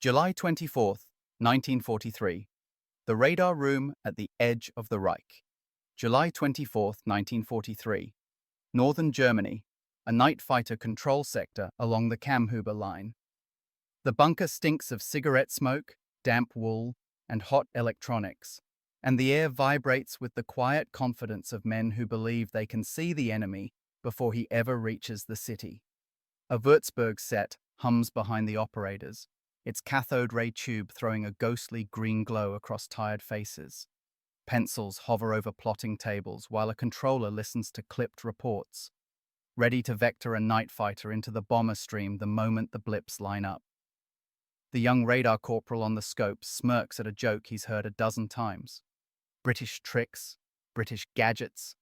July 24th, 1943. The radar room at the edge of the Reich. July 24th, 1943. Northern Germany, a night fighter control sector along the Kammhuber line. The bunker stinks of cigarette smoke, damp wool, and hot electronics, and the air vibrates with the quiet confidence of men who believe they can see the enemy before he ever reaches the city. A Würzburg set hums behind the operators, its cathode ray tube throwing a ghostly green glow across tired faces. Pencils hover over plotting tables while a controller listens to clipped reports, ready to vector a night fighter into the bomber stream the moment the blips line up. The young radar corporal on the scope smirks at a joke he's heard a dozen times. British tricks, British gadgets,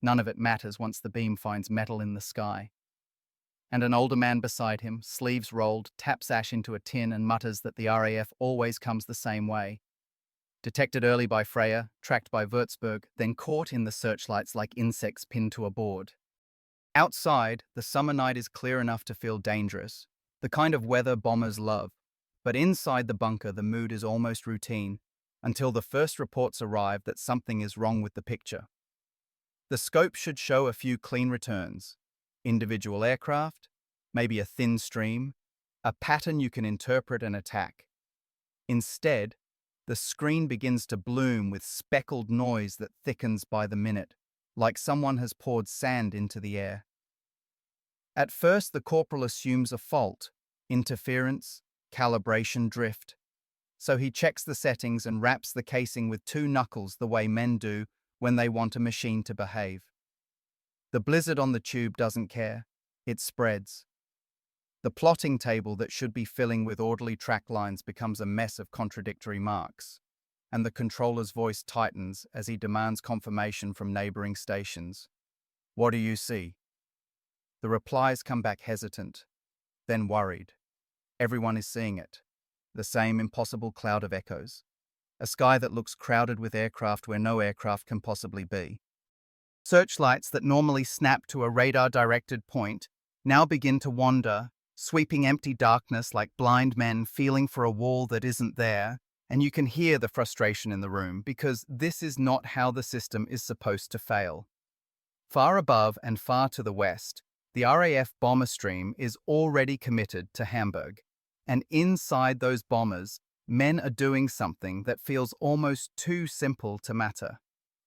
none of it matters once the beam finds metal in the sky. And an older man beside him, sleeves rolled, taps ash into a tin and mutters that the RAF always comes the same way. Detected early by Freya, tracked by Würzburg, then caught in the searchlights like insects pinned to a board. Outside, the summer night is clear enough to feel dangerous, the kind of weather bombers love. But inside the bunker, the mood is almost routine, until the first reports arrive that something is wrong with the picture. The scope should show a few clean returns. Individual aircraft, maybe a thin stream, a pattern you can interpret and attack. Instead, the screen begins to bloom with speckled noise that thickens by the minute, like someone has poured sand into the air. At first, the corporal assumes a fault, interference, calibration drift. So he checks the settings and wraps the casing with two knuckles the way men do when they want a machine to behave. The blizzard on the tube doesn't care. It spreads. The plotting table that should be filling with orderly track lines becomes a mess of contradictory marks, and the controller's voice tightens as he demands confirmation from neighboring stations. What do you see? The replies come back hesitant, then worried. Everyone is seeing it. The same impossible cloud of echoes. A sky that looks crowded with aircraft where no aircraft can possibly be. Searchlights that normally snap to a radar-directed point now begin to wander, sweeping empty darkness like blind men feeling for a wall that isn't there, and you can hear the frustration in the room because this is not how the system is supposed to fail. Far above and far to the west, the RAF bomber stream is already committed to Hamburg, and inside those bombers, men are doing something that feels almost too simple to matter.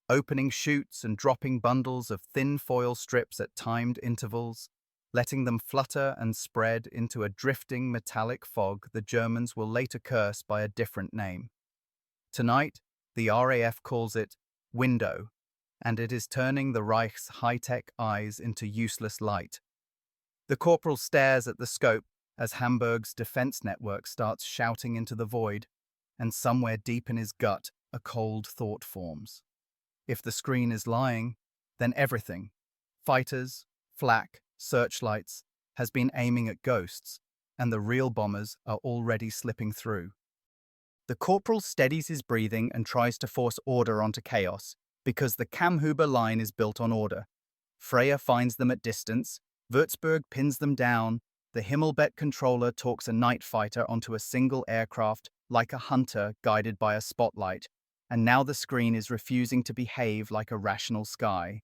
Opening chutes and dropping bundles of thin foil strips at timed intervals, letting them flutter and spread into a drifting metallic fog the Germans will later curse by a different name. Tonight, the RAF calls it window, and it is turning the Reich's high-tech eyes into useless light. The corporal stares at the scope as Hamburg's defense network starts shouting into the void, and somewhere deep in his gut, a cold thought forms. If the screen is lying, then everything, fighters, flak, searchlights, has been aiming at ghosts, and the real bombers are already slipping through. The corporal steadies his breathing and tries to force order onto chaos, because the Kammhuber line is built on order. Freya finds them at distance, Würzburg pins them down, the Himmelbett controller talks a night fighter onto a single aircraft like a hunter guided by a spotlight, and now the screen is refusing to behave like a rational sky.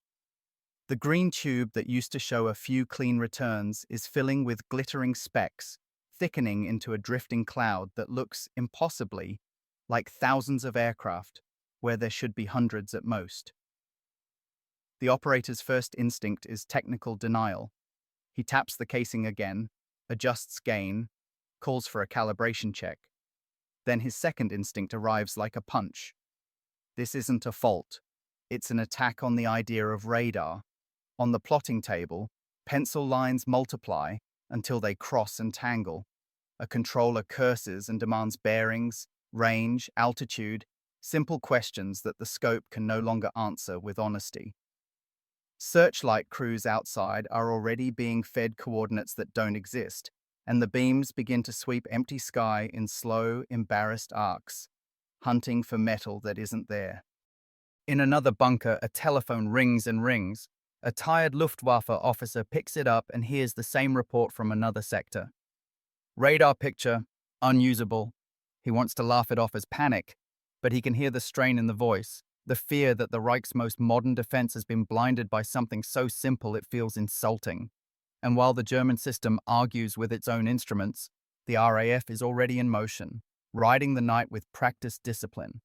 The green tube that used to show a few clean returns is filling with glittering specks, thickening into a drifting cloud that looks impossibly like thousands of aircraft, where there should be hundreds at most. The operator's first instinct is technical denial. He taps the casing again, adjusts gain, calls for a calibration check. Then his second instinct arrives like a punch. This isn't a fault. It's an attack on the idea of radar. On the plotting table, pencil lines multiply until they cross and tangle. A controller curses and demands bearings, range, altitude, simple questions that the scope can no longer answer with honesty. Searchlight crews outside are already being fed coordinates that don't exist, and the beams begin to sweep empty sky in slow, embarrassed arcs, hunting for metal that isn't there. In another bunker, a telephone rings and rings. A tired Luftwaffe officer picks it up and hears the same report from another sector. Radar picture, unusable, He wants to laugh it off as panic, but he can hear the strain in the voice, the fear that the Reich's most modern defense has been blinded by something so simple it feels insulting. And while the German system argues with its own instruments, the RAF is already in motion, riding the night with practiced discipline.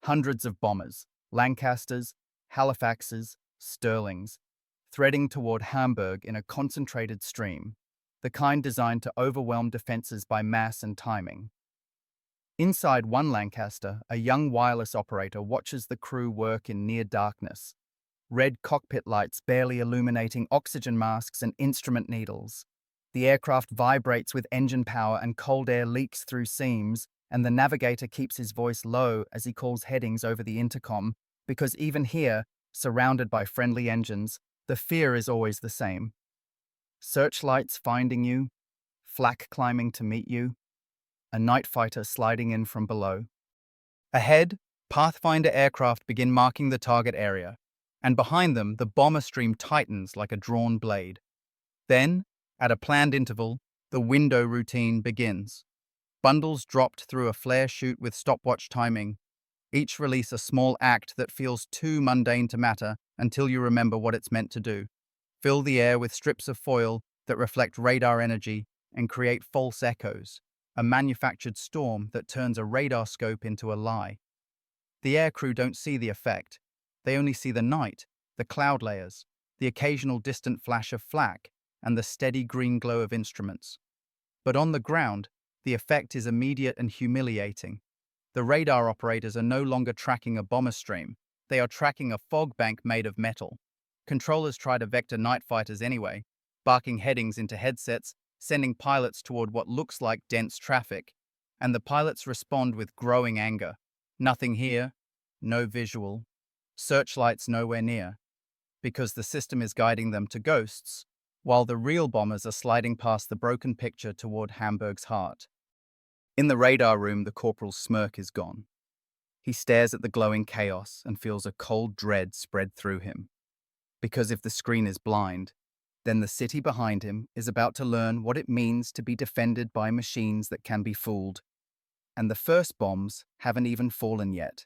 Hundreds of bombers, Lancasters, Halifaxes, Sterlings, threading toward Hamburg in a concentrated stream, the kind designed to overwhelm defenses by mass and timing. Inside one Lancaster, a young wireless operator watches the crew work in near darkness, red cockpit lights barely illuminating oxygen masks and instrument needles. The aircraft vibrates with engine power and cold air leaks through seams, and the navigator keeps his voice low as he calls headings over the intercom, because even here, surrounded by friendly engines, the fear is always the same. Searchlights finding you, flak climbing to meet you, a night fighter sliding in from below. Ahead, Pathfinder aircraft begin marking the target area, and behind them the bomber stream tightens like a drawn blade. Then, at a planned interval, the window routine begins. Bundles dropped through a flare chute with stopwatch timing. Each release a small act that feels too mundane to matter until you remember what it's meant to do. Fill the air with strips of foil that reflect radar energy and create false echoes, a manufactured storm that turns a radar scope into a lie. The aircrew don't see the effect. They only see the night, the cloud layers, the occasional distant flash of flak, and the steady green glow of instruments. But on the ground, the effect is immediate and humiliating. The radar operators are no longer tracking a bomber stream. They are tracking a fog bank made of metal. Controllers try to vector night fighters anyway, barking headings into headsets, sending pilots toward what looks like dense traffic. And the pilots respond with growing anger. Nothing here, no visual. Searchlights nowhere near. Because the system is guiding them to ghosts, while the real bombers are sliding past the broken picture toward Hamburg's heart. In the radar room, the corporal's smirk is gone. He stares at the glowing chaos and feels a cold dread spread through him. Because if the screen is blind, then the city behind him is about to learn what it means to be defended by machines that can be fooled. And the first bombs haven't even fallen yet.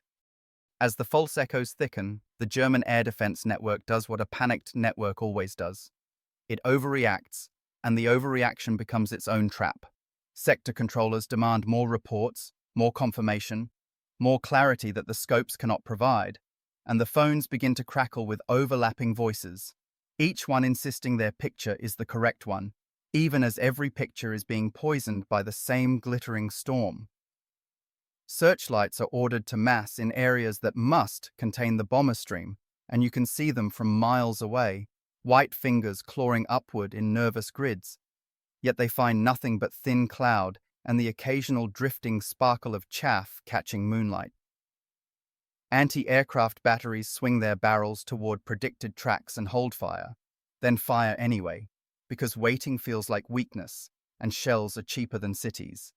As the false echoes thicken, the German air defense network does what a panicked network always does. It overreacts, and the overreaction becomes its own trap. Sector controllers demand more reports, more confirmation, more clarity that the scopes cannot provide, and the phones begin to crackle with overlapping voices, each one insisting their picture is the correct one, even as every picture is being poisoned by the same glittering storm. Searchlights are ordered to mass in areas that must contain the bomber stream, and you can see them from miles away, white fingers clawing upward in nervous grids. Yet they find nothing but thin cloud and the occasional drifting sparkle of chaff catching moonlight. Anti-aircraft batteries swing their barrels toward predicted tracks and hold fire, then fire anyway, because waiting feels like weakness, and shells are cheaper than cities.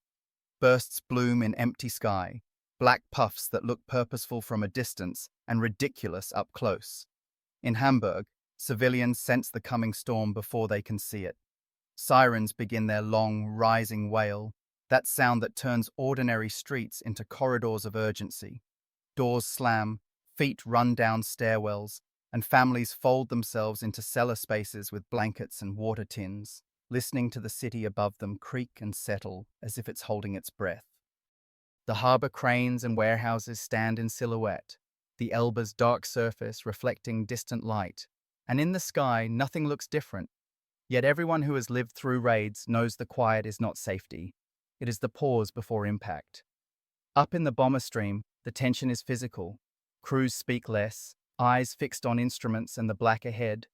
Bursts bloom in empty sky, black puffs that look purposeful from a distance and ridiculous up close. In Hamburg, civilians sense the coming storm before they can see it. Sirens begin their long, rising wail, that sound that turns ordinary streets into corridors of urgency. Doors slam, feet run down stairwells, and families fold themselves into cellar spaces with blankets and water tins, listening to the city above them creak and settle as if it's holding its breath. The harbor cranes and warehouses stand in silhouette, the Elbe's dark surface reflecting distant light, and in the sky nothing looks different. Yet everyone who has lived through raids knows the quiet is not safety. It is the pause before impact. Up in the bomber stream, the tension is physical. Crews speak less, eyes fixed on instruments and the black ahead,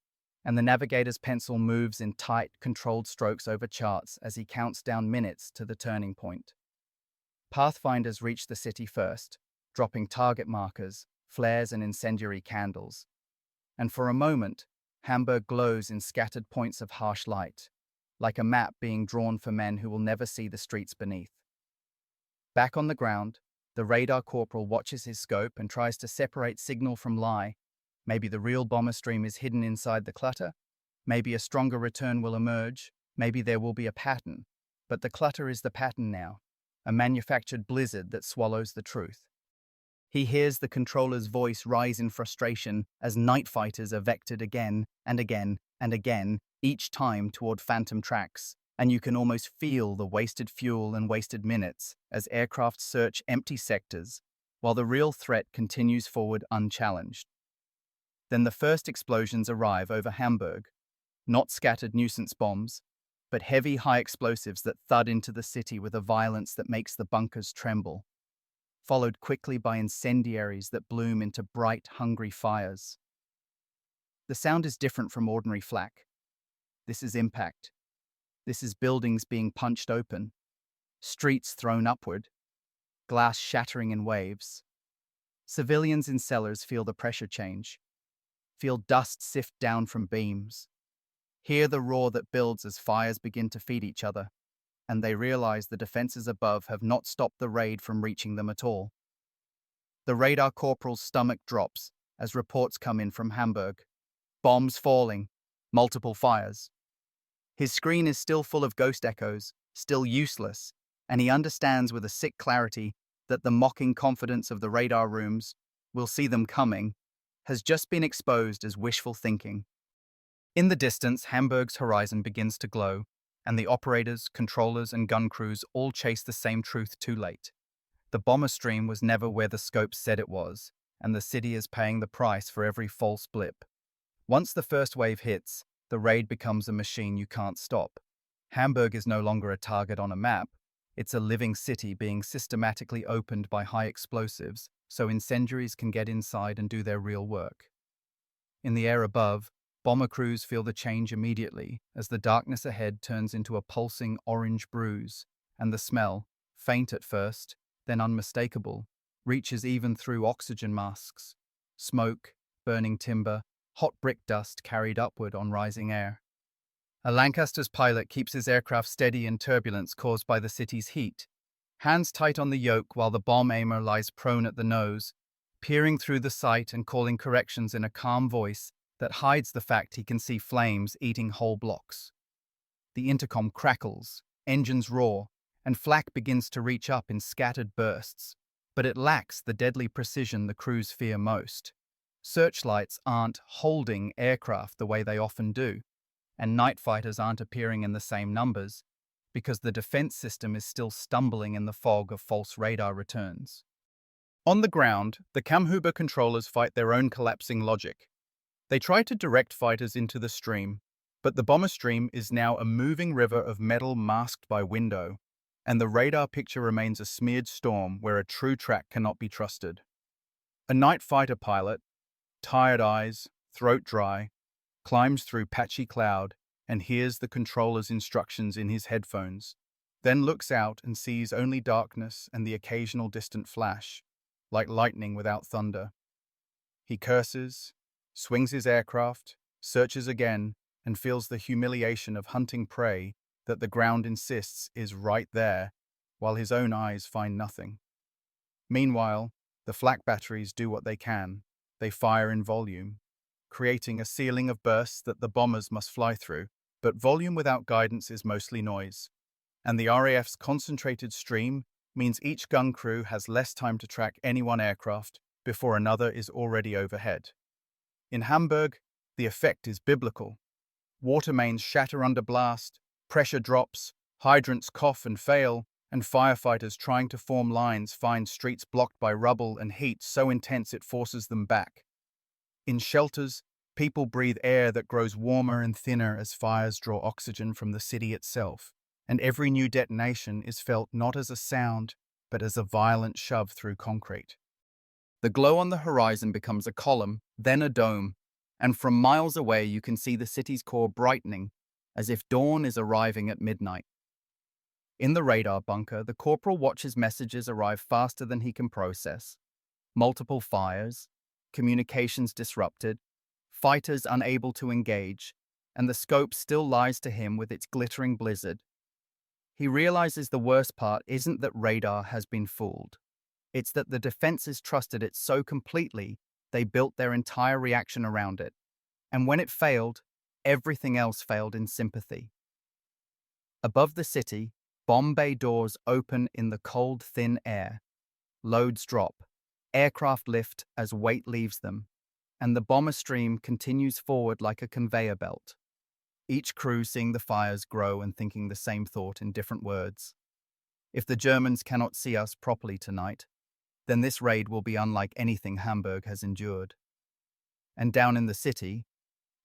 and the navigator's pencil moves in tight, controlled strokes over charts as he counts down minutes to the turning point. Pathfinders reach the city first, dropping target markers, flares and incendiary candles. And for a moment, Hamburg glows in scattered points of harsh light, like a map being drawn for men who will never see the streets beneath. Back on the ground, the radar corporal watches his scope and tries to separate signal from lie. Maybe the real bomber stream is hidden inside the clutter. Maybe a stronger return will emerge. Maybe there will be a pattern. But the clutter is the pattern now. a manufactured blizzard that swallows the truth. He hears the controller's voice rise in frustration as night fighters are vectored again and again and again, each time toward phantom tracks, and you can almost feel the wasted fuel and wasted minutes as aircraft search empty sectors, while the real threat continues forward unchallenged. Then the first explosions arrive over Hamburg, not scattered nuisance bombs, but heavy high explosives that thud into the city with a violence that makes the bunkers tremble, followed quickly by incendiaries that bloom into bright, hungry fires. The sound is different from ordinary flak. This is impact. This is buildings being punched open, streets thrown upward, glass shattering in waves. Civilians in cellars feel the pressure change, feel dust sift down from beams, hear the roar that builds as fires begin to feed each other, and they realize the defenses above have not stopped the raid from reaching them at all. The radar corporal's stomach drops as reports come in from Hamburg. Bombs falling, multiple fires. His screen is still full of ghost echoes, still useless, and he understands with a sick clarity that the mocking confidence of the radar rooms, "we'll see them coming," has just been exposed as wishful thinking. In the distance, Hamburg's horizon begins to glow, and the operators, controllers, and gun crews all chase the same truth too late. The bomber stream was never where the scope said it was, and the city is paying the price for every false blip. Once the first wave hits, the raid becomes a machine you can't stop. Hamburg is no longer a target on a map. It's a living city being systematically opened by high explosives, so incendiaries can get inside and do their real work. In the air above, bomber crews feel the change immediately as the darkness ahead turns into a pulsing orange bruise, and the smell, faint at first, then unmistakable, reaches even through oxygen masks. Smoke, burning timber, hot brick dust carried upward on rising air. A Lancaster's pilot keeps his aircraft steady in turbulence caused by the city's heat, hands tight on the yoke while the bomb aimer lies prone at the nose, peering through the sight and calling corrections in a calm voice that hides the fact he can see flames eating whole blocks. The intercom crackles, engines roar, and flak begins to reach up in scattered bursts, but it lacks the deadly precision the crews fear most. Searchlights aren't holding aircraft the way they often do, and night fighters aren't appearing in the same numbers, because the defense system is still stumbling in the fog of false radar returns. On the ground, the Kammhuber controllers fight their own collapsing logic. They try to direct fighters into the stream, but the bomber stream is now a moving river of metal masked by window, and the radar picture remains a smeared storm where a true track cannot be trusted. A night fighter pilot, tired eyes, throat dry, climbs through patchy cloud and hears the controller's instructions in his headphones, then looks out and sees only darkness and the occasional distant flash, like lightning without thunder. He curses, swings his aircraft, searches again, and feels the humiliation of hunting prey that the ground insists is right there, while his own eyes find nothing. Meanwhile, the flak batteries do what they can. They fire in volume, creating a ceiling of bursts that the bombers must fly through, but volume without guidance is mostly noise. And the RAF's concentrated stream means each gun crew has less time to track any one aircraft before another is already overhead. In Hamburg, the effect is biblical. Water mains shatter under blast, pressure drops, hydrants cough and fail, and firefighters trying to form lines find streets blocked by rubble and heat so intense it forces them back. In shelters, people breathe air that grows warmer and thinner as fires draw oxygen from the city itself, and every new detonation is felt not as a sound, but as a violent shove through concrete. The glow on the horizon becomes a column, then a dome, and from miles away you can see the city's core brightening, as if dawn is arriving at midnight. In the radar bunker, the corporal watches messages arrive faster than he can process. Multiple fires, communications disrupted, fighters unable to engage, and the scope still lies to him with its glittering blizzard. He realizes the worst part isn't that radar has been fooled. It's that the defenses trusted it so completely they built their entire reaction around it. And when it failed, everything else failed in sympathy. Above the city, Bomb bay doors open in the cold, thin air. Loads drop. Aircraft lift as weight leaves them, and the bomber stream continues forward like a conveyor belt. Each crew seeing the fires grow and thinking the same thought in different words. If the Germans cannot see us properly tonight, then this raid will be unlike anything Hamburg has endured. And down in the city,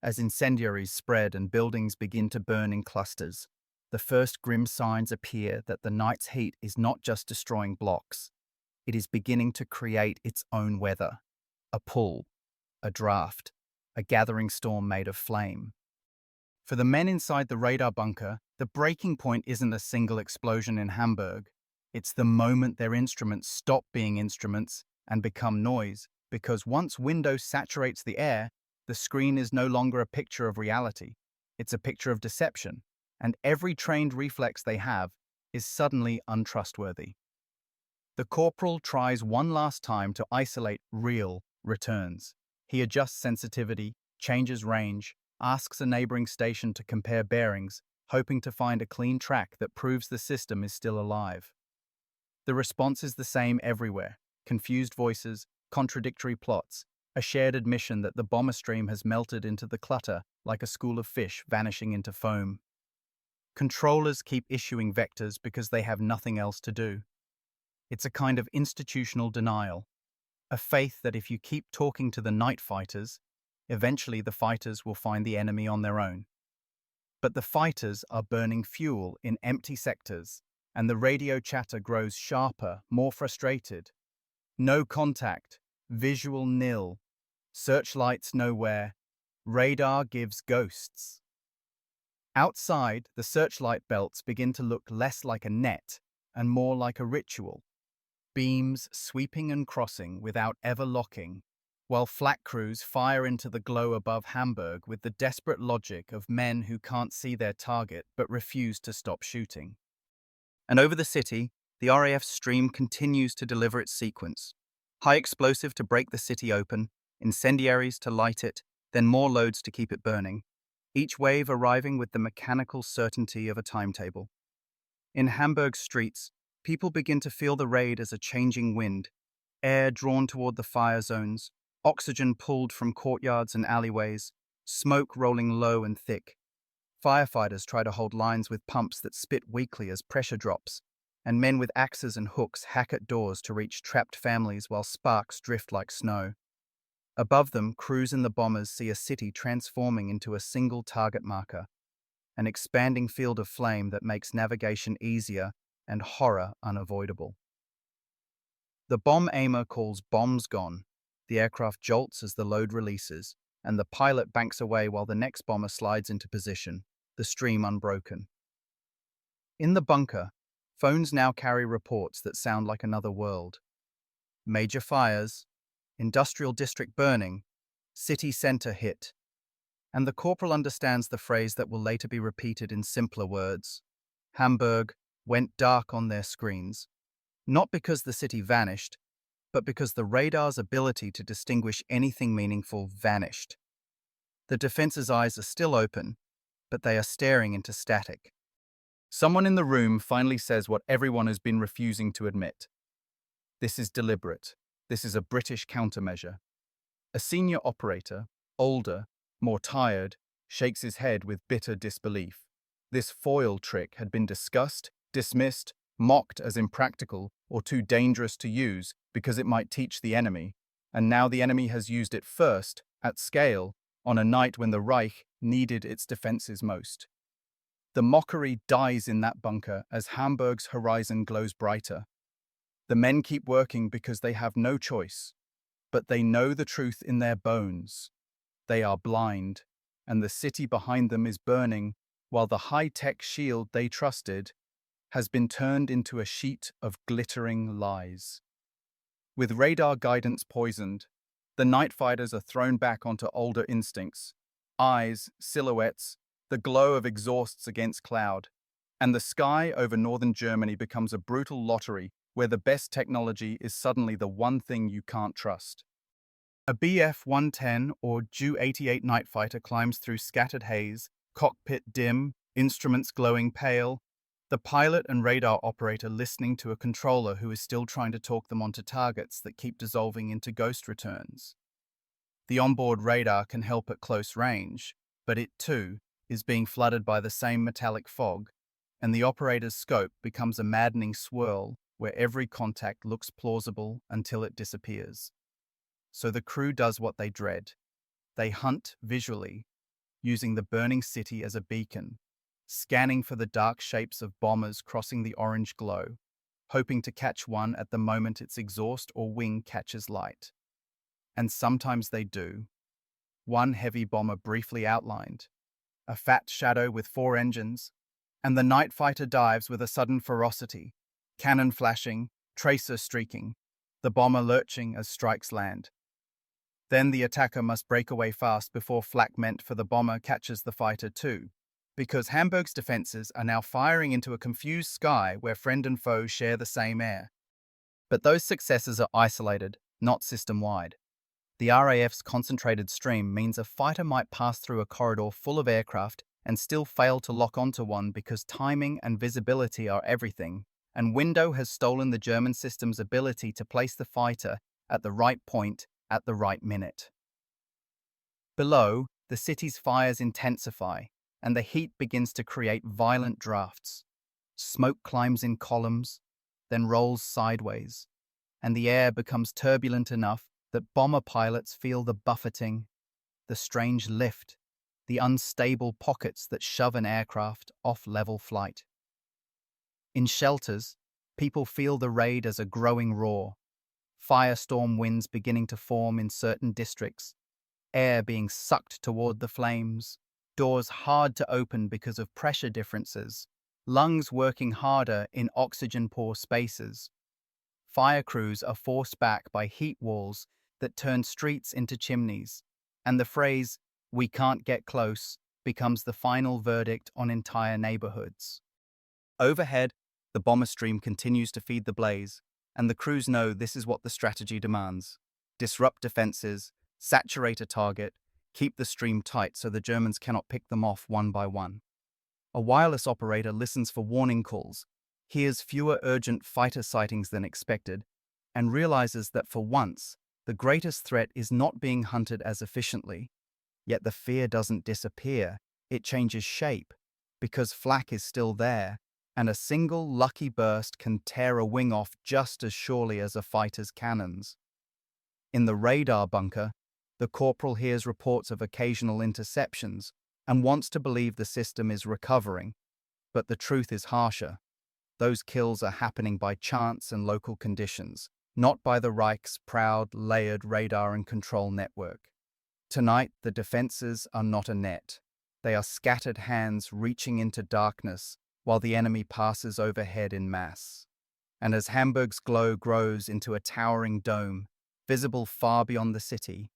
as incendiaries spread and buildings begin to burn in clusters, the first grim signs appear that the night's heat is not just destroying blocks, it is beginning to create its own weather. A pull, a draft, a gathering storm made of flame. For the men inside the radar bunker, the breaking point isn't a single explosion in Hamburg. It's the moment their instruments stop being instruments and become noise, because once Windows saturates the air, the screen is no longer a picture of reality. It's a picture of deception, and every trained reflex they have is suddenly untrustworthy. The corporal tries one last time to isolate real returns. He adjusts sensitivity, changes range, asks a neighboring station to compare bearings, hoping to find a clean track that proves the system is still alive. The response is the same everywhere: confused voices, contradictory plots, a shared admission that the bomber stream has melted into the clutter like a school of fish vanishing into foam. Controllers keep issuing vectors because they have nothing else to do. It's a kind of institutional denial, a faith that if you keep talking to the night fighters, eventually the fighters will find the enemy on their own. But the fighters are burning fuel in empty sectors, and the radio chatter grows sharper, more frustrated. No contact, visual nil, searchlights nowhere, radar gives ghosts. Outside, the searchlight belts begin to look less like a net and more like a ritual. Beams sweeping and crossing without ever locking, while flak crews fire into the glow above Hamburg with the desperate logic of men who can't see their target but refuse to stop shooting. And over the city, the RAF stream continues to deliver its sequence. High explosive to break the city open, incendiaries to light it, then more loads to keep it burning, each wave arriving with the mechanical certainty of a timetable. In Hamburg's streets, people begin to feel the raid as a changing wind, air drawn toward the fire zones, oxygen pulled from courtyards and alleyways, smoke rolling low and thick. Firefighters try to hold lines with pumps that spit weakly as pressure drops, and men with axes and hooks hack at doors to reach trapped families while sparks drift like snow. Above them, crews in the bombers see a city transforming into a single target marker, an expanding field of flame that makes navigation easier and horror unavoidable. The bomb aimer calls bombs gone. The aircraft jolts as the load releases, and the pilot banks away while the next bomber slides into position, the stream unbroken. In the bunker, phones now carry reports that sound like another world. Major fires, industrial district burning, city center hit. And the corporal understands the phrase that will later be repeated in simpler words. Hamburg went dark on their screens, not because the city vanished, but because the radar's ability to distinguish anything meaningful vanished. The defense's eyes are still open, but they are staring into static. Someone in the room finally says what everyone has been refusing to admit. This is deliberate. This is a British countermeasure. A senior operator, older, more tired, shakes his head with bitter disbelief. This foil trick had been discussed, dismissed, mocked as impractical or too dangerous to use because it might teach the enemy, and now the enemy has used it first, at scale, on a night when the Reich needed its defenses most. The mockery dies in that bunker as Hamburg's horizon glows brighter. The men keep working because they have no choice, but they know the truth in their bones. They are blind, and the city behind them is burning, while the high-tech shield they trusted has been turned into a sheet of glittering lies. With radar guidance poisoned, the night fighters are thrown back onto older instincts, eyes, silhouettes, the glow of exhausts against cloud, and the sky over northern Germany becomes a brutal lottery where the best technology is suddenly the one thing you can't trust. A Bf-110 or Ju-88 night fighter climbs through scattered haze, cockpit dim, instruments glowing pale, The pilot and radar operator listening to a controller who is still trying to talk them onto targets that keep dissolving into ghost returns. The onboard radar can help at close range, but it too is being flooded by the same metallic fog, and the operator's scope becomes a maddening swirl where every contact looks plausible until it disappears. So the crew does what they dread. They hunt visually, using the burning city as a beacon, scanning for the dark shapes of bombers crossing the orange glow, hoping to catch one at the moment its exhaust or wing catches light. And sometimes they do. One heavy bomber briefly outlined, a fat shadow with 4 engines, and the night fighter dives with a sudden ferocity, cannon flashing, tracer streaking, the bomber lurching as strikes land. Then the attacker must break away fast before flak meant for the bomber catches the fighter too, because Hamburg's defenses are now firing into a confused sky where friend and foe share the same air. But those successes are isolated, not system-wide. The RAF's concentrated stream means a fighter might pass through a corridor full of aircraft and still fail to lock onto one because timing and visibility are everything, and Window has stolen the German system's ability to place the fighter at the right point at the right minute. Below, the city's fires intensify, and the heat begins to create violent drafts. Smoke climbs in columns, then rolls sideways, and the air becomes turbulent enough that bomber pilots feel the buffeting, the strange lift, the unstable pockets that shove an aircraft off level flight. In shelters, people feel the raid as a growing roar, firestorm winds beginning to form in certain districts, air being sucked toward the flames, doors hard to open because of pressure differences, lungs working harder in oxygen-poor spaces. Fire crews are forced back by heat walls that turn streets into chimneys, and the phrase, "we can't get close," becomes the final verdict on entire neighborhoods. Overhead, the bomber stream continues to feed the blaze, and the crews know this is what the strategy demands. Disrupt defenses, saturate a target, keep the stream tight so the Germans cannot pick them off one by one. A wireless operator listens for warning calls, hears fewer urgent fighter sightings than expected, and realizes that for once, the greatest threat is not being hunted as efficiently. Yet the fear doesn't disappear, it changes shape, because flak is still there, and a single lucky burst can tear a wing off just as surely as a fighter's cannons. In the radar bunker, the corporal hears reports of occasional interceptions and wants to believe the system is recovering, but the truth is harsher. Those kills are happening by chance and local conditions, not by the Reich's proud, layered radar and control network. Tonight, the defenses are not a net. They are scattered hands reaching into darkness while the enemy passes overhead in mass. And as Hamburg's glow grows into a towering dome, visible far beyond the city,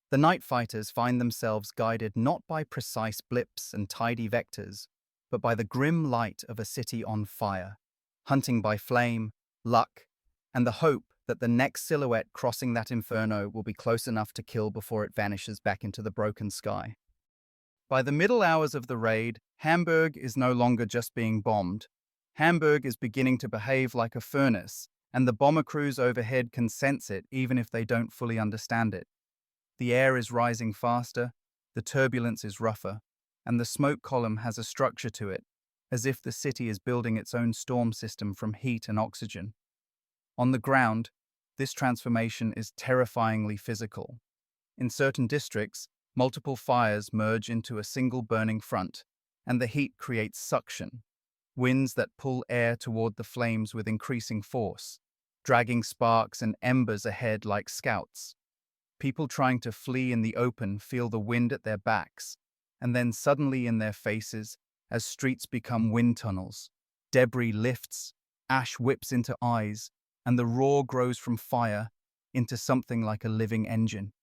the night fighters find themselves guided not by precise blips and tidy vectors, but by the grim light of a city on fire, hunting by flame, luck, and the hope that the next silhouette crossing that inferno will be close enough to kill before it vanishes back into the broken sky. By the middle hours of the raid, Hamburg is no longer just being bombed. Hamburg is beginning to behave like a furnace, and the bomber crews overhead can sense it even if they don't fully understand it. The air is rising faster, the turbulence is rougher, and the smoke column has a structure to it, as if the city is building its own storm system from heat and oxygen. On the ground, this transformation is terrifyingly physical. In certain districts, multiple fires merge into a single burning front, and the heat creates suction, winds that pull air toward the flames with increasing force, dragging sparks and embers ahead like scouts. People trying to flee in the open feel the wind at their backs, and then suddenly in their faces as streets become wind tunnels. Debris lifts, ash whips into eyes, and the roar grows from fire into something like a living engine.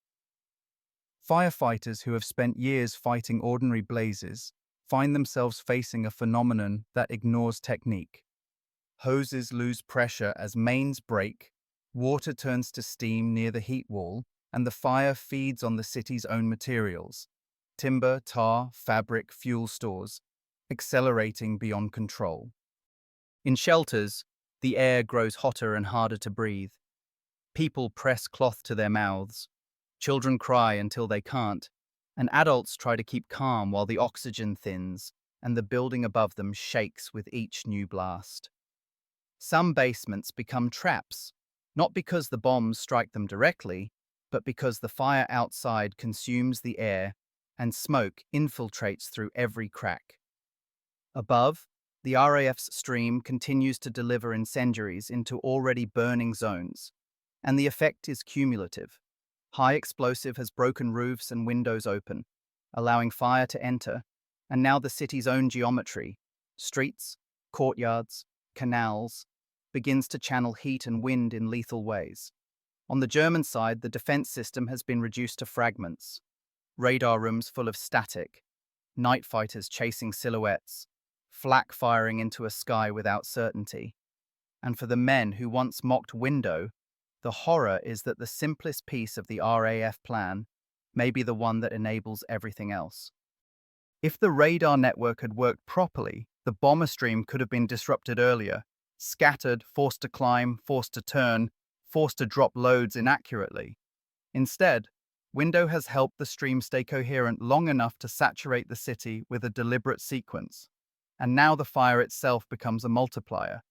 Firefighters who have spent years fighting ordinary blazes find themselves facing a phenomenon that ignores technique. Hoses lose pressure as mains break, water turns to steam near the heat wall, and the fire feeds on the city's own materials: timber, tar, fabric, fuel stores, accelerating beyond control. In shelters, the air grows hotter and harder to breathe. People press cloth to their mouths. Children cry until they can't. And adults try to keep calm while the oxygen thins and the building above them shakes with each new blast. Some basements become traps, not because the bombs strike them directly, but because the fire outside consumes the air and smoke infiltrates through every crack. Above, the RAF's stream continues to deliver incendiaries into already burning zones, and the effect is cumulative. High explosive has broken roofs and windows open, allowing fire to enter, and now the city's own geometry, streets, courtyards, canals, begins to channel heat and wind in lethal ways. On the German side, the defense system has been reduced to fragments. Radar rooms full of static, night fighters chasing silhouettes, flak firing into a sky without certainty. And for the men who once mocked window, the horror is that the simplest piece of the RAF plan may be the one that enables everything else. If the radar network had worked properly, the bomber stream could have been disrupted earlier, scattered, forced to climb, forced to turn, forced to drop loads inaccurately. Instead, Window has helped the stream stay coherent long enough to saturate the city with a deliberate sequence. And now the fire itself becomes a multiplier,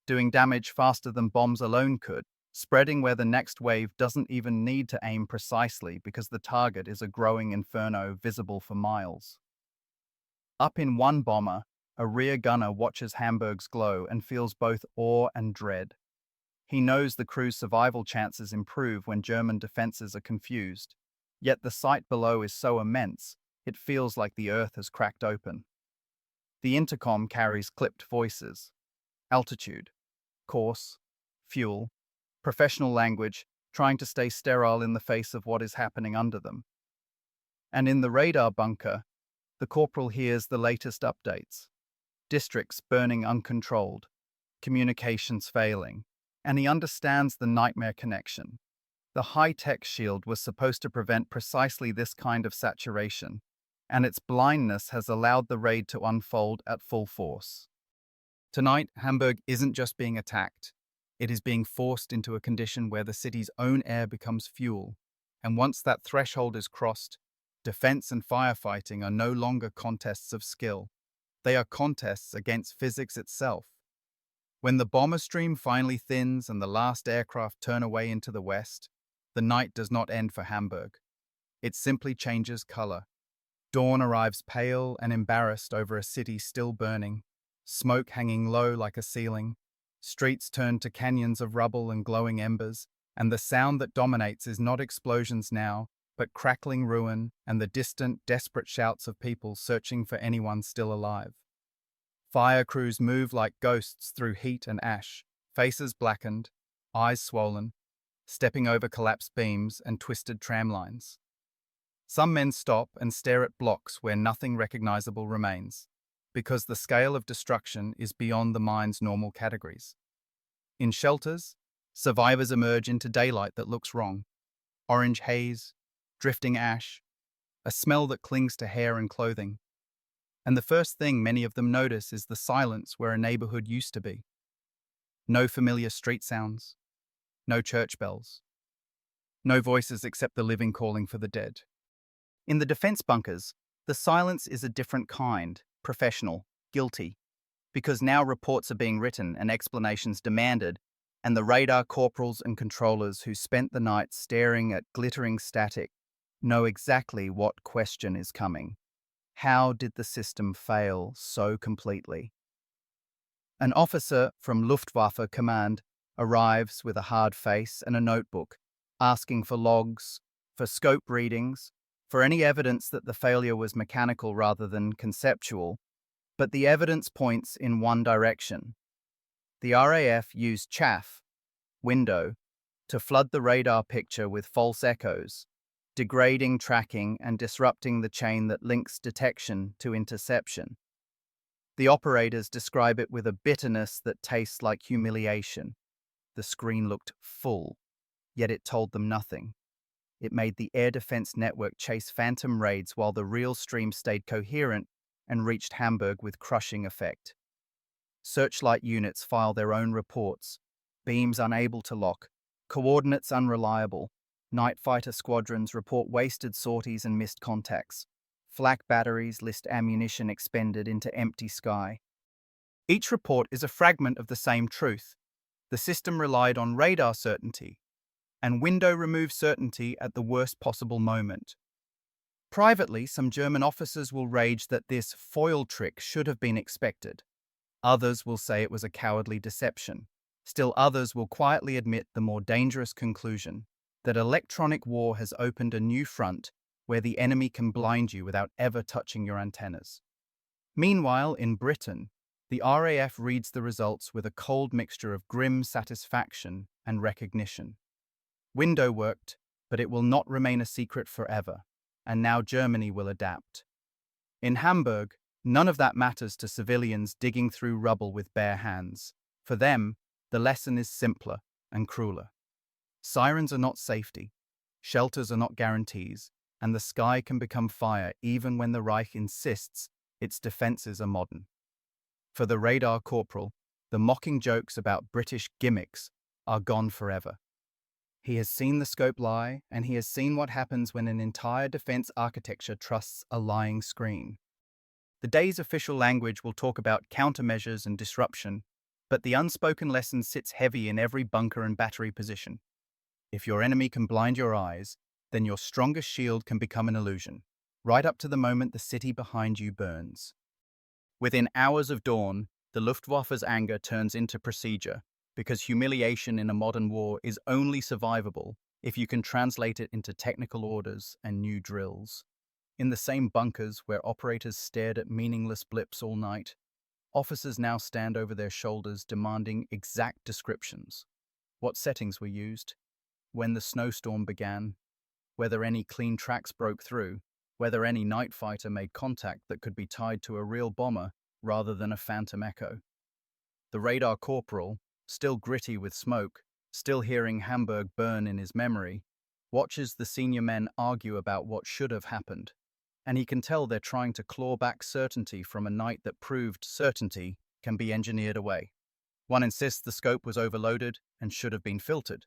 doing damage faster than bombs alone could, spreading where the next wave doesn't even need to aim precisely because the target is a growing inferno visible for miles. Up in one bomber, a rear gunner watches Hamburg's glow and feels both awe and dread. He knows the crew's survival chances improve when German defenses are confused, yet the sight below is so immense, it feels like the earth has cracked open. The intercom carries clipped voices, altitude, course, fuel, professional language, trying to stay sterile in the face of what is happening under them. And in the radar bunker, the corporal hears the latest updates. Districts burning uncontrolled, communications failing, and he understands the nightmare connection. The high-tech shield was supposed to prevent precisely this kind of saturation, and its blindness has allowed the raid to unfold at full force. Tonight, Hamburg isn't just being attacked. It is being forced into a condition where the city's own air becomes fuel, and once that threshold is crossed, defense and firefighting are no longer contests of skill. They are contests against physics itself. When the bomber stream finally thins and the last aircraft turn away into the west, the night does not end for Hamburg. It simply changes color. Dawn arrives pale and embarrassed over a city still burning, smoke hanging low like a ceiling. Streets turn to canyons of rubble and glowing embers, and the sound that dominates is not explosions now, but crackling ruin and the distant, desperate shouts of people searching for anyone still alive. Fire crews move like ghosts through heat and ash, faces blackened, eyes swollen, stepping over collapsed beams and twisted tram lines. Some men stop and stare at blocks where nothing recognizable remains, because the scale of destruction is beyond the mind's normal categories. In shelters, survivors emerge into daylight that looks wrong. Orange haze, drifting ash, a smell that clings to hair and clothing. And the first thing many of them notice is the silence where a neighborhood used to be. No familiar street sounds, no church bells, no voices except the living calling for the dead. In the defense bunkers, the silence is a different kind, professional, guilty, because now reports are being written and explanations demanded, and the radar corporals and controllers who spent the night staring at glittering static know exactly what question is coming. How did the system fail so completely? An officer from Luftwaffe Command arrives with a hard face and a notebook, asking for logs, for scope readings, for any evidence that the failure was mechanical rather than conceptual, but the evidence points in one direction. The RAF used chaff, window, to flood the radar picture with false echoes, degrading tracking and disrupting the chain that links detection to interception. The operators describe it with a bitterness that tastes like humiliation. The screen looked full, yet it told them nothing. It made the air defense network chase phantom raids while the real stream stayed coherent and reached Hamburg with crushing effect. Searchlight units file their own reports. Beams unable to lock. Coordinates unreliable. Night fighter squadrons report wasted sorties and missed contacts. Flak batteries list ammunition expended into empty sky. Each report is a fragment of the same truth. The system relied on radar certainty, and window removes certainty at the worst possible moment. Privately, some German officers will rage that this foil trick should have been expected. Others will say it was a cowardly deception. Still others will quietly admit the more dangerous conclusion, that electronic war has opened a new front where the enemy can blind you without ever touching your antennas. Meanwhile, in Britain, the RAF reads the results with a cold mixture of grim satisfaction and recognition. Window worked, but it will not remain a secret forever, and now Germany will adapt. In Hamburg, none of that matters to civilians digging through rubble with bare hands. For them, the lesson is simpler and crueler. Sirens are not safety, shelters are not guarantees, and the sky can become fire even when the Reich insists its defenses are modern. For the radar corporal, the mocking jokes about British gimmicks are gone forever. He has seen the scope lie, and he has seen what happens when an entire defense architecture trusts a lying screen. The day's official language will talk about countermeasures and disruption, but the unspoken lesson sits heavy in every bunker and battery position. If your enemy can blind your eyes, then your strongest shield can become an illusion, right up to the moment the city behind you burns. Within hours of dawn, the Luftwaffe's anger turns into procedure, because humiliation in a modern war is only survivable if you can translate it into technical orders and new drills. In the same bunkers where operators stared at meaningless blips all night, officers now stand over their shoulders demanding exact descriptions. What settings were used? When the snowstorm began? Whether any clean tracks broke through? Whether any night fighter made contact that could be tied to a real bomber rather than a phantom echo? The radar corporal, still gritty with smoke, still hearing Hamburg burn in his memory, watches the senior men argue about what should have happened, and he can tell they're trying to claw back certainty from a night that proved certainty can be engineered away. One insists the scope was overloaded and should have been filtered.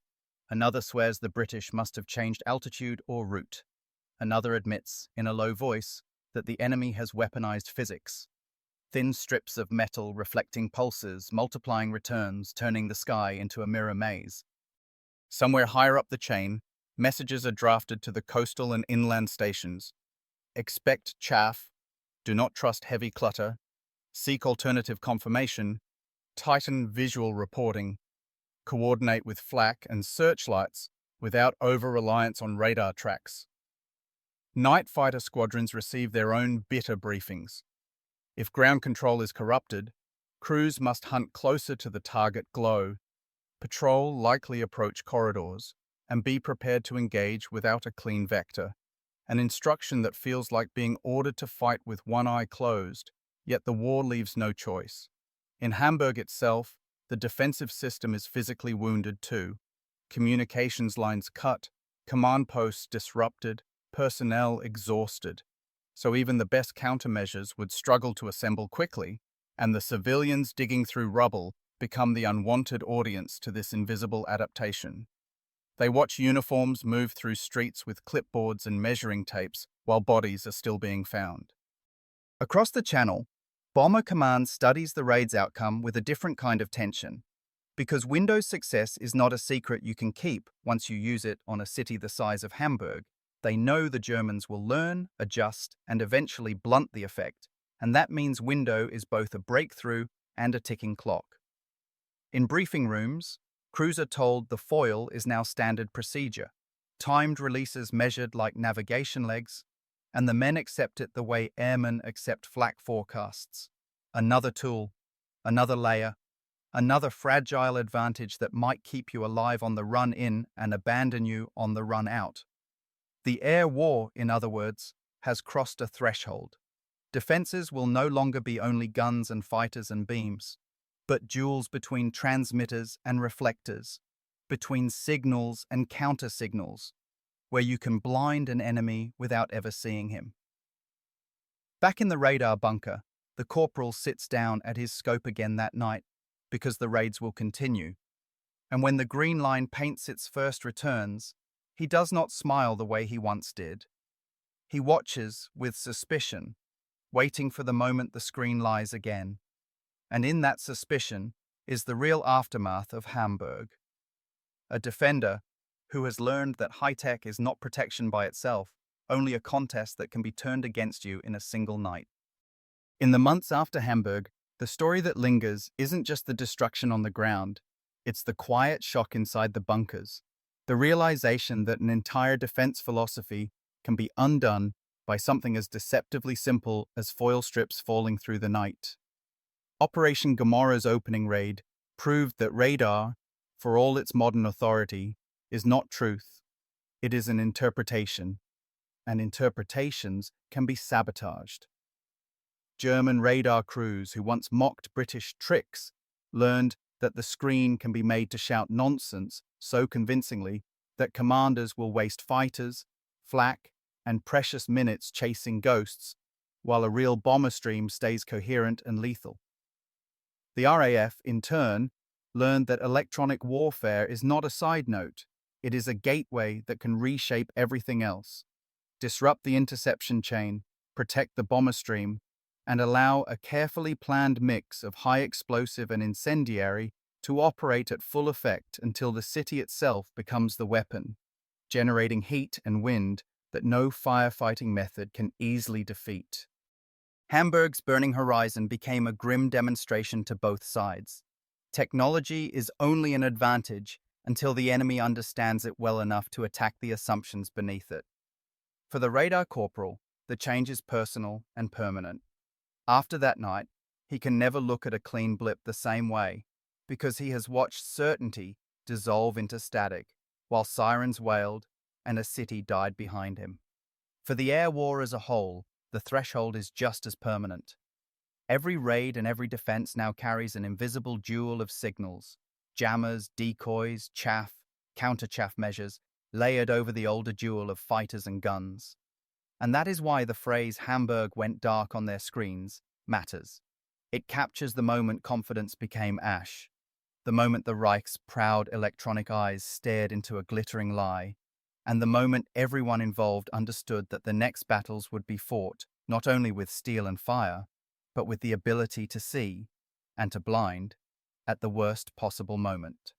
Another swears the British must have changed altitude or route. Another admits, in a low voice, that the enemy has weaponized physics. Thin strips of metal reflecting pulses, multiplying returns, turning the sky into a mirror maze. Somewhere higher up the chain, messages are drafted to the coastal and inland stations. Expect chaff, do not trust heavy clutter, seek alternative confirmation, tighten visual reporting, coordinate with flak and searchlights without over-reliance on radar tracks. Night fighter squadrons receive their own bitter briefings. If ground control is corrupted, crews must hunt closer to the target glow, patrol likely approach corridors, and be prepared to engage without a clean vector. An instruction that feels like being ordered to fight with one eye closed, yet the war leaves no choice. In Hamburg itself, the defensive system is physically wounded too. Communications lines cut, command posts disrupted, personnel exhausted. So even the best countermeasures would struggle to assemble quickly, and the civilians digging through rubble become the unwanted audience to this invisible adaptation. They watch uniforms move through streets with clipboards and measuring tapes while bodies are still being found. Across the channel, Bomber Command studies the raid's outcome with a different kind of tension. Because Windows' success is not a secret you can keep once you use it on a city the size of Hamburg, they know the Germans will learn, adjust, and eventually blunt the effect, and that means Window is both a breakthrough and a ticking clock. In briefing rooms, crews are told the foil is now standard procedure, timed releases measured like navigation legs, and the men accept it the way airmen accept flak forecasts. Another tool, another layer, another fragile advantage that might keep you alive on the run in and abandon you on the run out. The air war, in other words, has crossed a threshold. Defenses will no longer be only guns and fighters and beams, but duels between transmitters and reflectors, between signals and counter-signals, where you can blind an enemy without ever seeing him. Back in the radar bunker, the corporal sits down at his scope again that night because the raids will continue. And when the green line paints its first returns, he does not smile the way he once did. He watches with suspicion, waiting for the moment the screen lies again. And in that suspicion is the real aftermath of Hamburg. A defender who has learned that high-tech is not protection by itself, only a contest that can be turned against you in a single night. In the months after Hamburg, the story that lingers isn't just the destruction on the ground, it's the quiet shock inside the bunkers, the realization that an entire defense philosophy can be undone by something as deceptively simple as foil strips falling through the night. Operation Gomorrah's opening raid proved that radar, for all its modern authority, is not truth. It is an interpretation, and interpretations can be sabotaged. German radar crews who once mocked British tricks learned that the screen can be made to shout nonsense so convincingly that commanders will waste fighters, flak, and precious minutes chasing ghosts, while a real bomber stream stays coherent and lethal. The RAF, in turn, learned that electronic warfare is not a side note. It is a gateway that can reshape everything else, disrupt the interception chain, protect the bomber stream, and allow a carefully planned mix of high explosive and incendiary to operate at full effect until the city itself becomes the weapon, generating heat and wind that no firefighting method can easily defeat. Hamburg's burning horizon became a grim demonstration to both sides. Technology is only an advantage until the enemy understands it well enough to attack the assumptions beneath it. For the radar corporal, the change is personal and permanent. After that night, he can never look at a clean blip the same way because he has watched certainty dissolve into static while sirens wailed and a city died behind him. For the air war as a whole, the threshold is just as permanent. Every raid and every defense now carries an invisible jewel of signals, jammers, decoys, chaff, counter-chaff measures, layered over the older jewel of fighters and guns. And that is why the phrase "Hamburg went dark on their screens" matters. It captures the moment confidence became ash, the moment the Reich's proud electronic eyes stared into a glittering lie, and the moment everyone involved understood that the next battles would be fought not only with steel and fire, but with the ability to see, and to blind, at the worst possible moment.